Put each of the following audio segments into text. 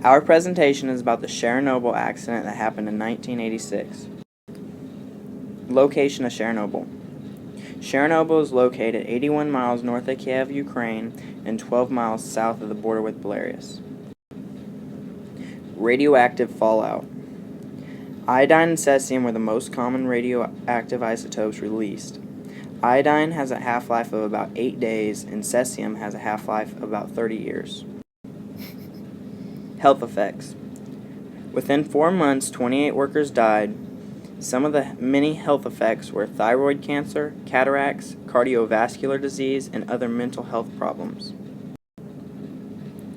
Our presentation is about the Chernobyl accident that happened in 1986. Location of Chernobyl. Chernobyl is located 81 miles north of Kiev, Ukraine, and 12 miles south of the border with Belarus. Radioactive fallout. Iodine and cesium were the most common radioactive isotopes released. Iodine has a half-life of about 8 days, and cesium has a half-life of about 30 years. Health effects. Within 4 months, 28 workers died. Some of the many health effects were thyroid cancer, cataracts, cardiovascular disease, and other mental health problems.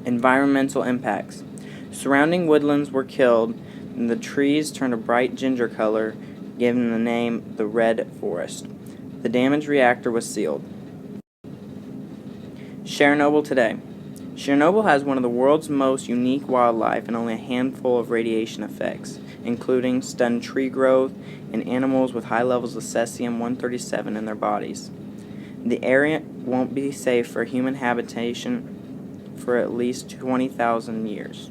Environmental impacts. Surrounding woodlands were killed, and the trees turned a bright ginger color, giving the name the Red Forest. The damaged reactor was sealed. Chernobyl today. Chernobyl has one of the world's most unique wildlife and only a handful of radiation effects, including stunned tree growth and animals with high levels of cesium-137 in their bodies. The area won't be safe for human habitation for at least 20,000 years.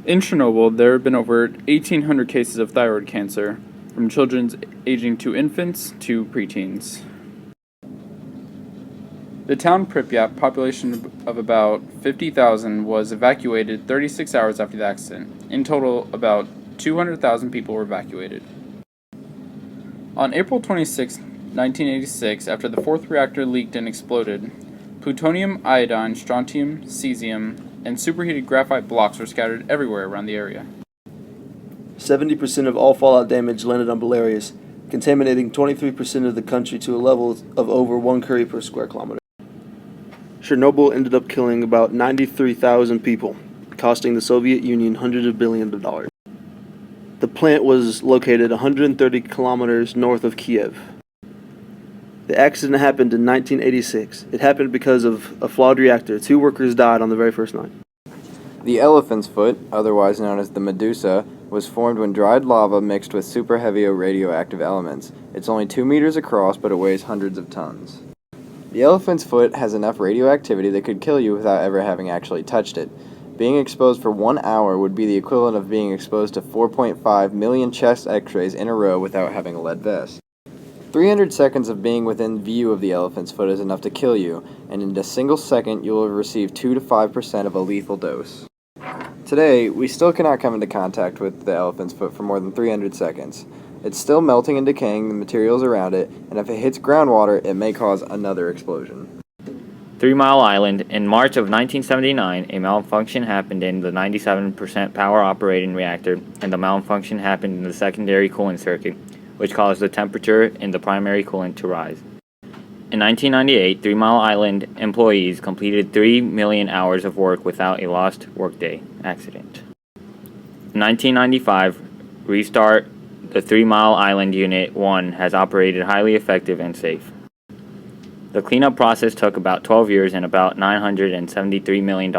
In Chernobyl, there have been over 1,800 cases of thyroid cancer, from children aging to infants to preteens. The town Pripyat, population of about 50,000, was evacuated 36 hours after the accident. In total, about 200,000 people were evacuated. On April 26, 1986, after the fourth reactor leaked and exploded, plutonium, iodine, strontium, cesium, and superheated graphite blocks were scattered everywhere around the area. 70% of all fallout damage landed on Belarus, contaminating 23% of the country to a level of over 1 curie per square kilometer. Chernobyl ended up killing about 93,000 people, costing the Soviet Union hundreds of billions of dollars. The plant was located 130 kilometers north of Kiev. The accident happened in 1986. It happened because of a flawed reactor. 2 workers died on the very first night. The elephant's foot, otherwise known as the Medusa, was formed when dried lava mixed with super heavy radioactive elements. It's only 2 meters across, but it weighs hundreds of tons. The elephant's foot has enough radioactivity that could kill you without ever having actually touched it. Being exposed for 1 hour would be the equivalent of being exposed to 4.5 million chest x-rays in a row without having a lead vest. 300 seconds of being within view of the elephant's foot is enough to kill you, and in a single second you will have received 2 to 5% of a lethal dose. Today, we still cannot come into contact with the elephant's foot for more than 300 seconds. It's still melting and decaying the materials around it, and if it hits groundwater, it may cause another explosion. 3 Mile Island. In March of 1979, a malfunction happened in the 97% power operating reactor, and the malfunction happened in the secondary coolant circuit, which caused the temperature in the primary coolant to rise. In 1998, 3 Mile Island employees completed 3 million hours of work without a lost workday accident. In 1995, restart the 3 Mile Island Unit 1 has operated highly effective and safe. The cleanup process took about 12 years and about $973 million.